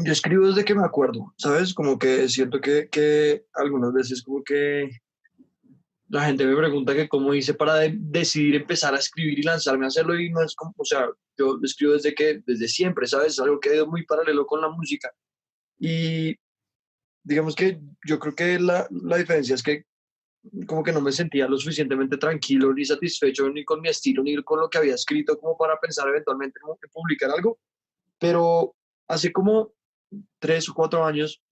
Yo escribo desde que me acuerdo, ¿sabes? Como que siento que algunas veces como que la gente me pregunta que cómo hice para decidir empezar a escribir y lanzarme a hacerlo y no es como, o sea, yo escribo desde siempre, ¿sabes? Es algo que ha ido muy paralelo con la música. Y digamos que yo creo que la diferencia es que como que no me sentía lo suficientemente tranquilo ni satisfecho ni con mi estilo ni con lo que había escrito como para pensar eventualmente en publicar algo. Pero hace como 3 o 4 años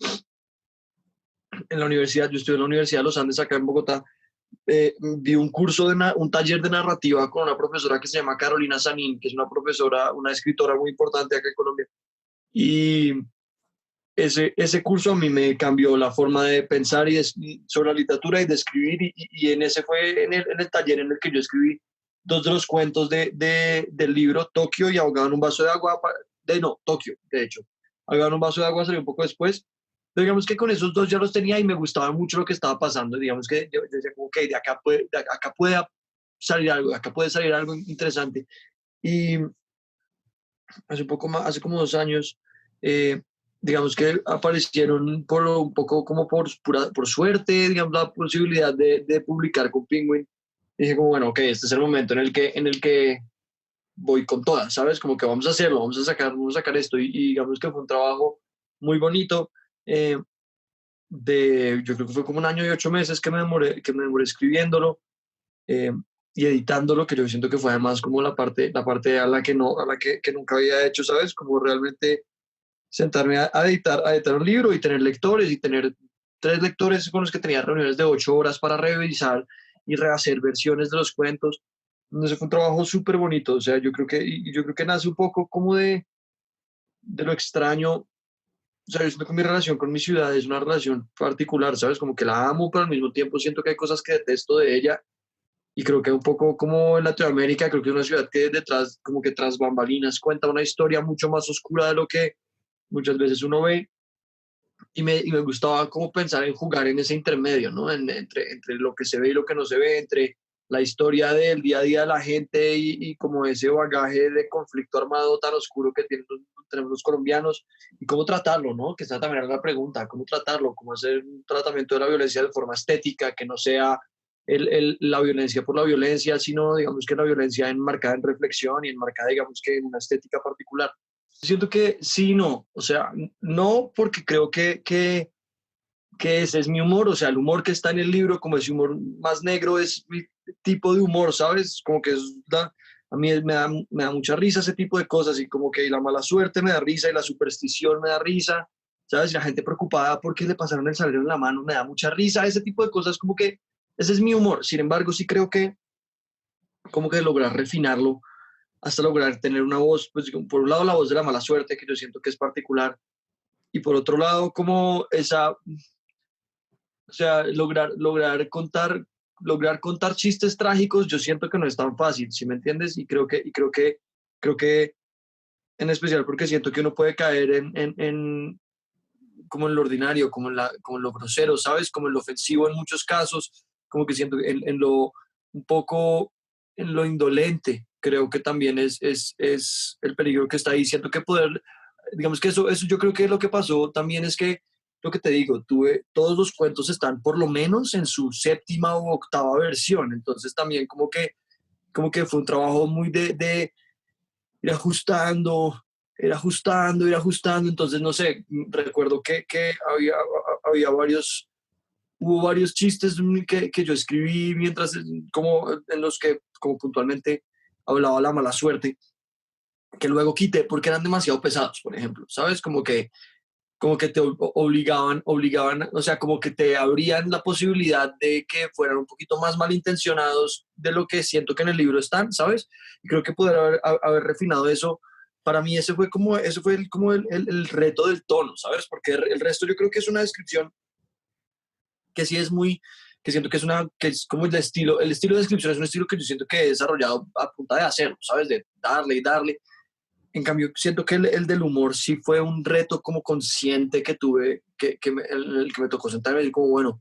en la universidad, yo estudié en la Universidad de los Andes acá en Bogotá, vi un curso, un taller de narrativa con una profesora que se llama Carolina Sanín, que es una profesora, una escritora muy importante acá en Colombia. Y ese curso a mí me cambió la forma de pensar sobre la literatura y de escribir, y en ese fue en el taller en el que yo escribí dos de los cuentos del libro Tokio y Ahogado en un vaso de agua, no, Tokio, de hecho. Ahogado en un vaso de agua salió un poco después. Pero digamos que con esos dos ya los tenía y me gustaba mucho lo que estaba pasando. Digamos que yo decía, ok, de acá puede salir algo, de acá puede salir algo interesante. Y hace un poco más, hace como 2 años, eh, digamos que aparecieron un poco como por suerte, digamos, la posibilidad de publicar con Penguin. Dije como, bueno, ok, este es el momento en el que voy con todas, ¿sabes? Como que vamos a hacerlo, vamos a sacar esto. Y digamos que fue un trabajo muy bonito. eh, yo creo que fue como 1 año y 8 meses que me demoré escribiéndolo, eh, y editándolo, que yo siento que fue además como la parte a la que no, a la que nunca había hecho, ¿sabes? Como realmente sentarme a editar un libro y tener lectores y tener 3 lectores con los que tenía reuniones de 8 horas para revisar y rehacer versiones de los cuentos. Entonces fue un trabajo súper bonito, o sea, yo creo que nace un poco como de lo extraño. O sea, yo siento que mi relación con mi ciudad es una relación particular, ¿sabes? Como que la amo, pero al mismo tiempo siento que hay cosas que detesto de ella. Y creo que un poco como en Latinoamérica, creo que es una ciudad que detrás, como que tras bambalinas, cuenta una historia mucho más oscura de lo que muchas veces uno ve. Y me gustaba como pensar en jugar en ese intermedio, ¿no? Entre lo que se ve y lo que no se ve, entre la historia del día a día de la gente y como ese bagaje de conflicto armado tan oscuro que tenemos los colombianos, y cómo tratarlo, ¿no? Que esa también era la pregunta, cómo tratarlo, cómo hacer un tratamiento de la violencia de forma estética, que no sea la violencia por la violencia, sino digamos que la violencia enmarcada en reflexión y enmarcada, digamos que en una estética particular. Siento que sí, no, o sea, no porque creo que ese es mi humor, o sea, el humor que está en el libro, como ese humor más negro, es mi tipo de humor, ¿sabes? Como que a mí me da mucha risa ese tipo de cosas, y como que la mala suerte me da risa y la superstición me da risa, ¿sabes? Y la gente preocupada porque le pasaron el salario en la mano, me da mucha risa, ese tipo de cosas, como que ese es mi humor. Sin embargo, sí creo que como que lograr refinarlo hasta lograr tener una voz, pues por un lado la voz de la mala suerte, que yo siento que es particular, y por otro lado como o sea, lograr contar chistes trágicos, yo siento que no es tan fácil, ¿sí me entiendes? Y creo que en especial porque siento que uno puede caer como en lo ordinario, como en lo grosero, ¿sabes? Como en lo ofensivo en muchos casos, como que siento en lo un poco en lo indolente, creo que también es el peligro que está ahí. Siento que digamos que eso yo creo que lo que pasó también es que, lo que te digo, todos los cuentos están por lo menos en su séptima u octava versión, entonces también como que fue un trabajo muy de ir ajustando, ir ajustando, ir ajustando. Entonces, no sé, recuerdo que había hubo varios chistes que yo escribí mientras, como en los que, como puntualmente, hablaba la mala suerte, que luego quité porque eran demasiado pesados, por ejemplo, ¿sabes? Como que te obligaban, o sea, como que te abrían la posibilidad de que fueran un poquito más malintencionados de lo que siento que en el libro están, ¿sabes? Y creo que poder haber refinado eso, para mí ese fue como el reto del tono, ¿sabes? Porque el resto yo creo que es una descripción que sí es muy, que siento que es como el estilo de descripción es un estilo que yo siento que he desarrollado a punta de hacerlo, ¿sabes? De darle y darle. En cambio, siento que el del humor sí fue un reto como consciente que tuve, en el que me tocó sentarme y decir como, bueno,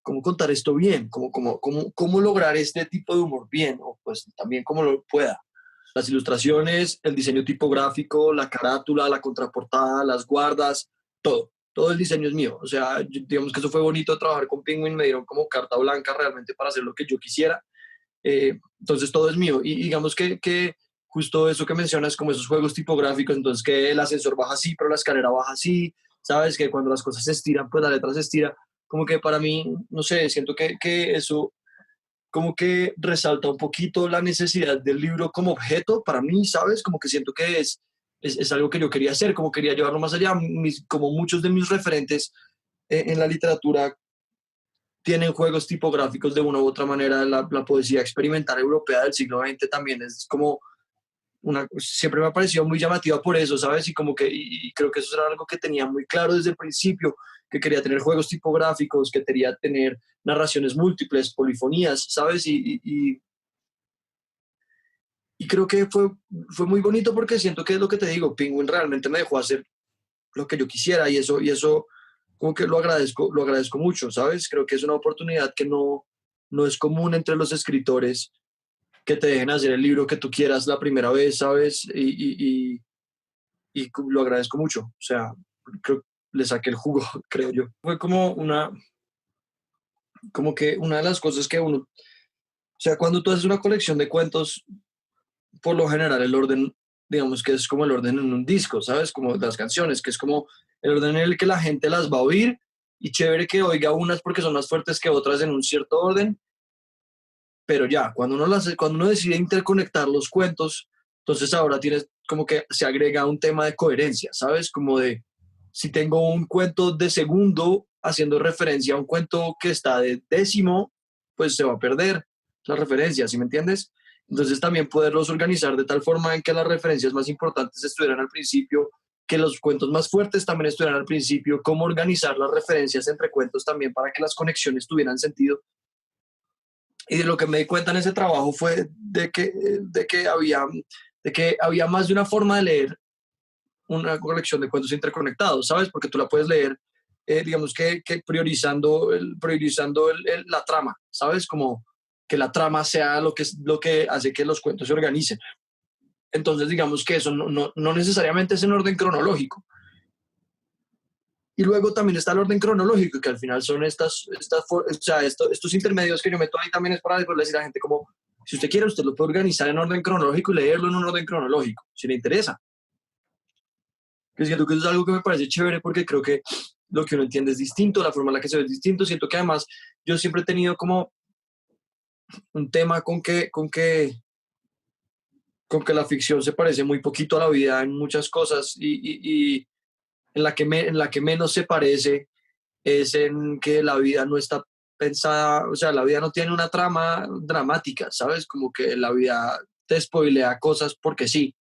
¿cómo contar esto bien? ¿Cómo lograr este tipo de humor bien? O pues también como lo pueda. Las ilustraciones, el diseño tipográfico, la carátula, la contraportada, las guardas, todo. Todo el diseño es mío. O sea, digamos que eso fue bonito trabajar con Penguin, me dieron como carta blanca realmente para hacer lo que yo quisiera. Entonces todo es mío. Y digamos que justo eso que mencionas, como esos juegos tipográficos, entonces que el ascensor baja así, pero la escalera baja así, ¿sabes? Que cuando las cosas se estiran, pues la letra se estira. Como que para mí, no sé, siento que eso como que resalta un poquito la necesidad del libro como objeto para mí, ¿sabes? Como que siento que es algo que yo quería hacer, como quería llevarlo más allá. Como muchos de mis referentes en la literatura tienen juegos tipográficos de una u otra manera, la poesía experimental europea del siglo XX también es como siempre me ha parecido muy llamativa por eso, ¿sabes? Y como que, y creo que eso era algo que tenía muy claro desde el principio, que quería tener juegos tipográficos, que quería tener narraciones múltiples, polifonías, ¿sabes? Y creo que fue muy bonito porque siento que es lo que te digo, Penguin realmente me dejó hacer lo que yo quisiera y eso como que lo agradezco mucho, ¿sabes? Creo que es una oportunidad que no es común entre los escritores que te dejen hacer el libro que tú quieras la primera vez, ¿sabes? Y lo agradezco mucho. O sea, creo que le saqué el jugo, creo yo. Fue como que una de las cosas que uno, o sea, cuando tú haces una colección de cuentos, por lo general el orden, digamos que es como el orden en un disco, ¿sabes? Como las canciones, que es como el orden en el que la gente las va a oír y chévere que oiga unas porque son más fuertes que otras en un cierto orden, pero ya, cuando uno decide interconectar los cuentos, entonces ahora tienes como que se agrega un tema de coherencia, ¿sabes? Como de, si tengo un cuento de segundo haciendo referencia a un cuento que está de décimo, pues se va a perder la referencia, ¿sí me entiendes? Entonces también poderlos organizar de tal forma en que las referencias más importantes estuvieran al principio, que los cuentos más fuertes también estuvieran al principio, cómo organizar las referencias entre cuentos también para que las conexiones tuvieran sentido. Y de lo que me di cuenta en ese trabajo fue de que había más de una forma de leer una colección de cuentos interconectados, ¿sabes? Porque tú la puedes leer, digamos que priorizando la trama, ¿sabes? Como que la trama sea lo que hace que los cuentos se organicen. Entonces, digamos que eso no necesariamente es en orden cronológico. Y luego también está el orden cronológico, que al final son estos intermedios que yo meto ahí también es para después decir a la gente como, si usted quiere, usted lo puede organizar en orden cronológico y leerlo en un orden cronológico, si le interesa. Que siento que eso es algo que me parece chévere porque creo que lo que uno entiende es distinto, la forma en la que se ve es distinto. Siento que además yo siempre he tenido como un tema con que la ficción se parece muy poquito a la vida en muchas cosas y en la que menos se parece es en que la vida no está pensada, o sea, la vida no tiene una trama dramática, ¿sabes? Como que la vida te spoilea cosas porque sí,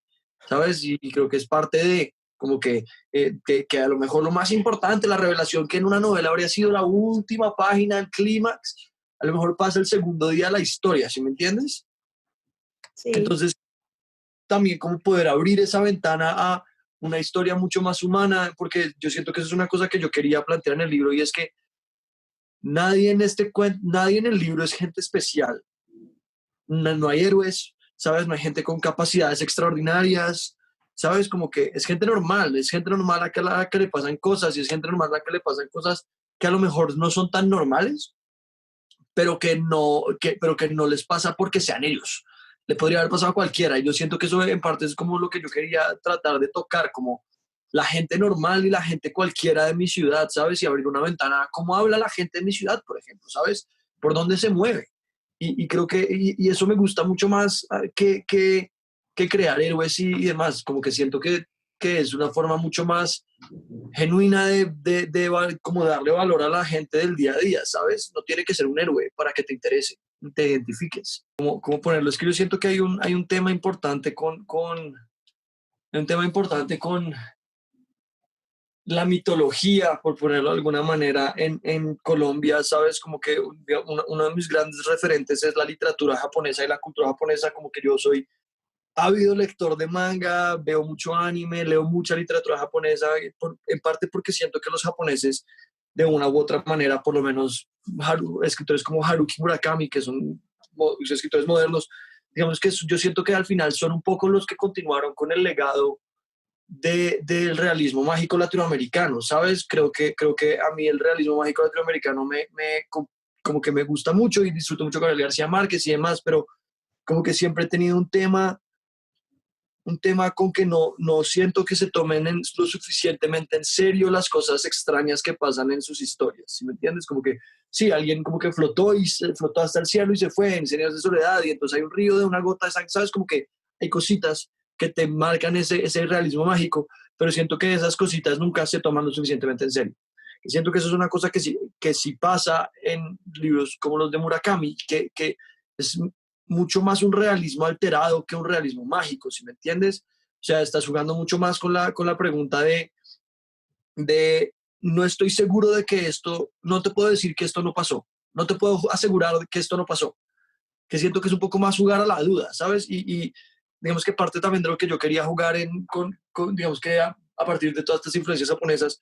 ¿sabes? Y creo que es parte de, como que a lo mejor lo más importante, la revelación que en una novela habría sido la última página, el clímax, a lo mejor pasa el segundo día de la historia, ¿sí me entiendes? Sí, Entonces, también como poder abrir esa ventana a una historia mucho más humana, porque yo siento que eso es una cosa que yo quería plantear en el libro y es que nadie en el libro es gente especial. No hay héroes, ¿sabes? No hay gente con capacidades extraordinarias, ¿sabes? Como que es gente normal a la que le pasan cosas y es gente normal a la que le pasan cosas que a lo mejor no son tan normales, pero que no les pasa porque sean ellos. Le podría haber pasado a cualquiera y yo siento que eso en parte es como lo que yo quería tratar de tocar, como la gente normal y la gente cualquiera de mi ciudad, ¿sabes? Y abrir una ventana a cómo habla la gente de mi ciudad, por ejemplo, ¿sabes? Por dónde se mueve. Y creo que y eso me gusta mucho más que crear héroes y demás, como que siento que es una forma mucho más genuina de como darle valor a la gente del día a día, ¿sabes? No tiene que ser un héroe para que te interese, te identifiques. ¿Cómo ponerlo? Es que yo siento que hay un tema importante con la mitología, por ponerlo de alguna manera, en Colombia, ¿sabes? Como que uno de mis grandes referentes es la literatura japonesa y la cultura japonesa, como que yo soy ávido lector de manga, veo mucho anime, leo mucha literatura japonesa, en parte porque siento que los japoneses, de una u otra manera, por lo menos escritores como Haruki Murakami, que son escritores modernos, digamos que yo siento que al final son un poco los que continuaron con el legado del realismo mágico latinoamericano, ¿sabes? Creo que a mí el realismo mágico latinoamericano como que me gusta mucho y disfruto mucho con Gabriel García Márquez y demás, pero como que siempre he tenido un tema con que no siento que se tomen lo suficientemente en serio las cosas extrañas que pasan en sus historias, ¿sí me entiendes? Como que, sí, alguien como que flotó y se flotó hasta el cielo y se fue en Señales de Soledad y entonces hay un río de una gota de sangre, ¿sabes? Como que hay cositas que te marcan ese realismo mágico, pero siento que esas cositas nunca se toman lo suficientemente en serio. Y siento que eso es una cosa que sí pasa en libros como los de Murakami, que es mucho más un realismo alterado que un realismo mágico, ¿sí me entiendes? O sea, estás jugando mucho más con la pregunta de no estoy seguro de que esto, no te puedo decir que esto no pasó, no te puedo asegurar que esto no pasó, que siento que es un poco más jugar a la duda, ¿sabes? Y digamos que parte también de lo que yo quería jugar digamos que a partir de todas estas influencias japonesas,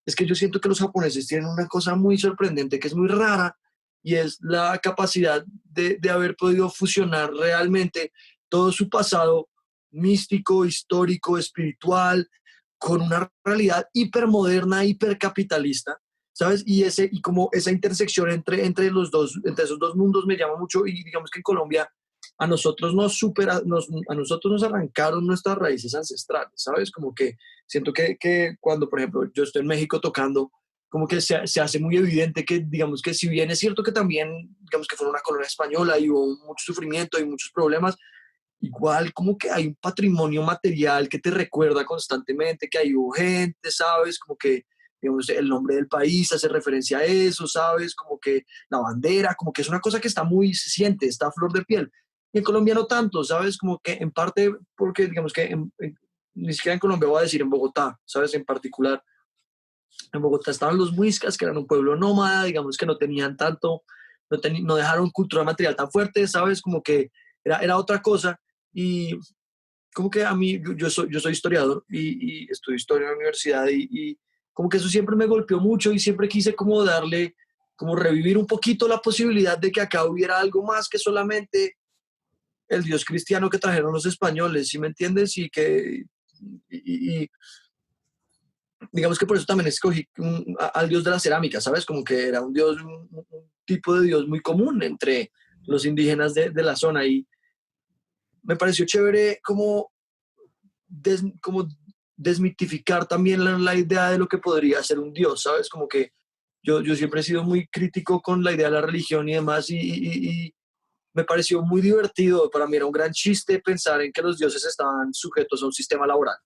es que yo siento que los japoneses tienen una cosa muy sorprendente, que es muy rara, y es la capacidad de haber podido fusionar realmente todo su pasado místico, histórico, espiritual, con una realidad hipermoderna, hipercapitalista, ¿sabes? Y como esa intersección entre los dos, entre esos dos mundos me llama mucho y digamos que en Colombia a nosotros nos arrancaron nuestras raíces ancestrales, ¿sabes? Como que siento que cuando, por ejemplo, yo estoy en México tocando, como que se hace muy evidente que, digamos que si bien es cierto que también, digamos que fue una colonia española y hubo mucho sufrimiento y muchos problemas, igual como que hay un patrimonio material que te recuerda constantemente que hay gente, ¿sabes? Como que, digamos, el nombre del país hace referencia a eso, ¿sabes? Como que la bandera, como que es una cosa que está muy, se siente, está a flor de piel. Y en Colombia no tanto, ¿sabes? Como que en parte porque, digamos que ni siquiera en Colombia voy a decir en Bogotá, ¿sabes? En particular, en Bogotá estaban los muiscas, que eran un pueblo nómada, digamos que no tenían tanto, no dejaron cultura material tan fuerte, ¿sabes? Como que era otra cosa. Y como que a mí, yo soy historiador y estudio historia en la universidad y como que eso siempre me golpeó mucho y siempre quise como darle, como revivir un poquito la posibilidad de que acá hubiera algo más que solamente el Dios cristiano que trajeron los españoles, ¿sí me entiendes? Y digamos que por eso también escogí al Dios de la cerámica, ¿sabes? Como que era un Dios, un tipo de Dios muy común entre los indígenas de la zona y me pareció chévere como desmitificar también la idea de lo que podría ser un Dios, ¿sabes? Como que yo siempre he sido muy crítico con la idea de la religión y demás y me pareció muy divertido, para mí era un gran chiste pensar en que los dioses estaban sujetos a un sistema laboral.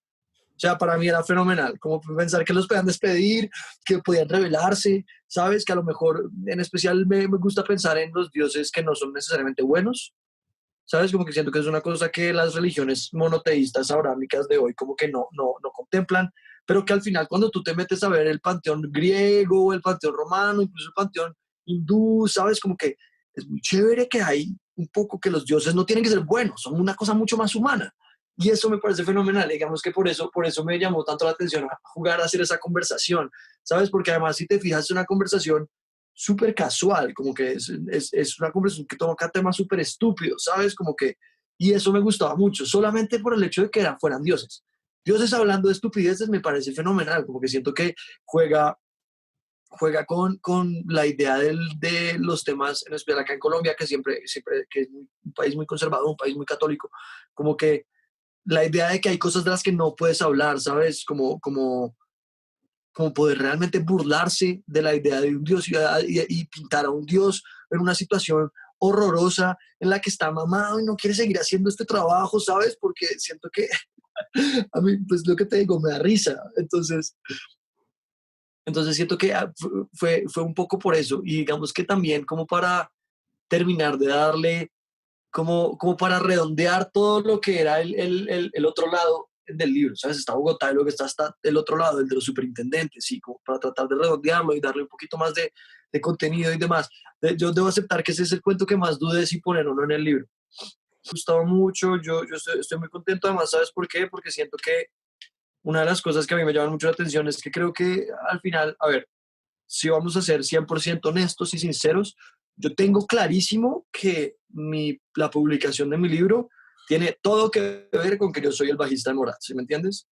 O sea, para mí era fenomenal, como pensar que los podían despedir, que podían rebelarse, ¿sabes? Que a lo mejor, en especial me gusta pensar en los dioses que no son necesariamente buenos, ¿sabes? Como que siento que es una cosa que las religiones monoteístas abrámicas de hoy como que no contemplan, pero que al final cuando tú te metes a ver el panteón griego, el panteón romano, incluso el panteón hindú, ¿sabes? Como que es muy chévere que hay un poco que los dioses no tienen que ser buenos, son una cosa mucho más humana. Y eso me parece fenomenal, digamos que por eso me llamó tanto la atención a jugar a hacer esa conversación, ¿sabes? Porque además si te fijas es una conversación súper casual, como que es una conversación que toca temas súper estúpidos, ¿sabes? Como que, y eso me gustaba mucho, solamente por el hecho de que fueran dioses. Dioses hablando de estupideces me parece fenomenal, como que siento que juega, con la idea de los temas, en especial acá en Colombia, siempre que es un país muy conservador, un país muy católico, como que la idea de que hay cosas de las que no puedes hablar, ¿sabes? Como poder realmente burlarse de la idea de un Dios y pintar a un Dios en una situación horrorosa en la que está mamado y no quiere seguir haciendo este trabajo, ¿sabes? Porque siento que a mí, pues lo que te digo, me da risa. Entonces siento que fue un poco por eso. Y digamos que también como para terminar de darle como para redondear todo lo que era el otro lado del libro, ¿sabes? Está Bogotá y luego está hasta el otro lado, el de los superintendentes, sí, como para tratar de redondearlo y darle un poquito más de contenido y demás. Yo debo aceptar que ese es el cuento que más dudé si poner o no en el libro. Me gustaba mucho, yo estoy muy contento, además, ¿sabes por qué? Porque siento que una de las cosas que a mí me llaman mucho la atención es que creo que al final, a ver, si vamos a ser 100% honestos y sinceros, yo tengo clarísimo que la publicación de mi libro tiene todo que ver con que yo soy el bajista de Morat, ¿sí me entiendes?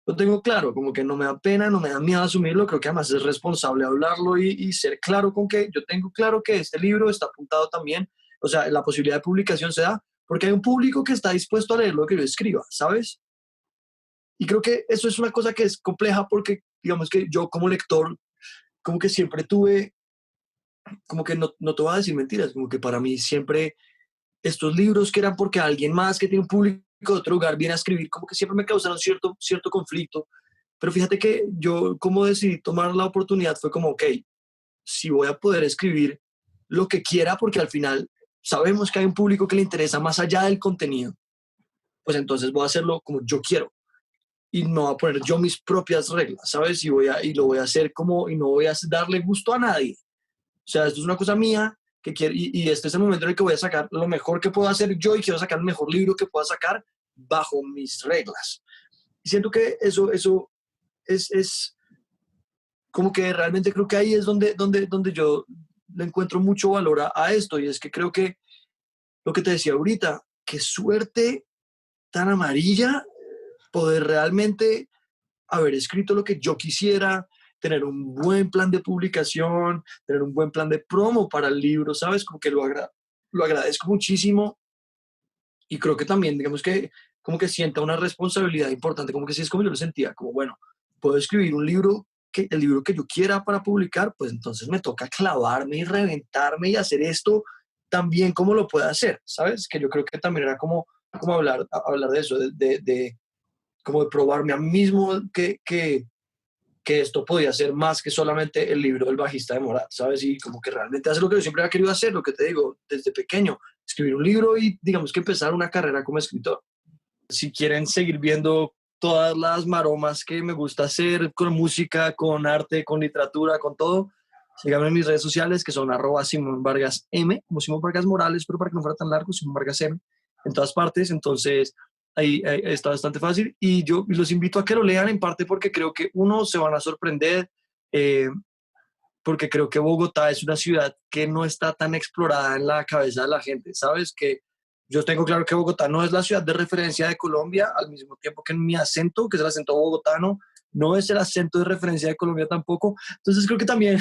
Lo tengo claro, como que no me da pena, no me da miedo asumirlo, creo que además es responsable hablarlo y ser claro con que yo tengo claro que este libro está apuntado también, o sea, la posibilidad de publicación se da porque hay un público que está dispuesto a leer lo que yo escriba, ¿sabes? Y creo que eso es una cosa que es compleja porque, digamos que yo como lector, como que siempre tuve, como que no te voy a decir mentiras, como que para mí siempre estos libros que eran porque alguien más que tiene un público de otro lugar viene a escribir, como que siempre me causaron cierto conflicto. Pero fíjate que yo como decidí tomar la oportunidad fue como, ok, si voy a poder escribir lo que quiera, porque al final sabemos que hay un público que le interesa más allá del contenido, pues entonces voy a hacerlo como yo quiero y no voy a poner yo mis propias reglas, ¿sabes? Y lo voy a hacer como, y no voy a darle gusto a nadie. O sea, esto es una cosa mía que quiero, y este es el momento en el que voy a sacar lo mejor que puedo hacer yo y quiero sacar el mejor libro que pueda sacar bajo mis reglas. Y siento que eso es como que realmente creo que ahí es donde yo le encuentro mucho valor a esto. Y es que creo que lo que te decía ahorita, qué suerte tan amarilla poder realmente haber escrito lo que yo quisiera, tener un buen plan de publicación, tener un buen plan de promo para el libro, ¿sabes? Como que lo agradezco muchísimo y creo que también, digamos que como que sienta una responsabilidad importante, como que sí es como yo lo sentía, como bueno, puedo escribir un libro, el libro que yo quiera para publicar, pues entonces me toca clavarme y reventarme y hacer esto también como lo pueda hacer, ¿sabes? Que yo creo que también era como hablar de eso, como de probarme a mí mismo que esto podía ser más que solamente el libro del bajista de Morat, ¿sabes? Y como que realmente hacer lo que yo siempre había querido hacer, lo que te digo, desde pequeño, escribir un libro y digamos que empezar una carrera como escritor. Si quieren seguir viendo todas las maromas que me gusta hacer con música, con arte, con literatura, con todo, síganme en mis redes sociales que son @SimonVargasM, como Simón Vargas Morales, pero para que no fuera tan largo, Simón Vargas M, en todas partes. Entonces, ahí está bastante fácil y yo los invito a que lo lean en parte porque creo que uno se van a sorprender, eh, porque creo que Bogotá es una ciudad que no está tan explorada en la cabeza de la gente, ¿sabes? Que yo tengo claro que Bogotá no es la ciudad de referencia de Colombia, al mismo tiempo que mi acento, que es el acento bogotano, no es el acento de referencia de Colombia tampoco. Entonces creo que también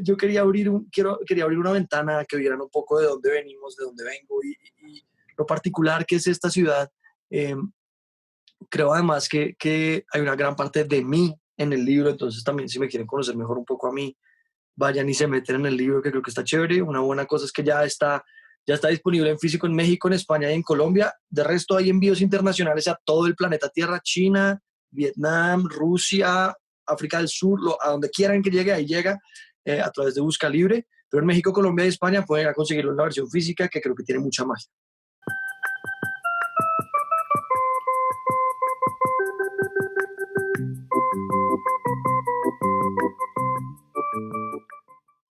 yo quería abrir una ventana que vieran un poco de dónde venimos, de dónde vengo y lo particular que es esta ciudad. Eh, Creo además que hay una gran parte de mí en el libro, entonces también si me quieren conocer mejor un poco a mí, vayan y se meten en el libro, que creo que está chévere. Una buena cosa es que ya está disponible en físico en México, en España y en Colombia. De resto hay envíos internacionales a todo el planeta Tierra, China, Vietnam, Rusia, África del Sur, a donde quieran que llegue, ahí llega, a través de Busca Libre. Pero en México, Colombia y España pueden conseguirlo en la versión física, que creo que tiene mucha magia.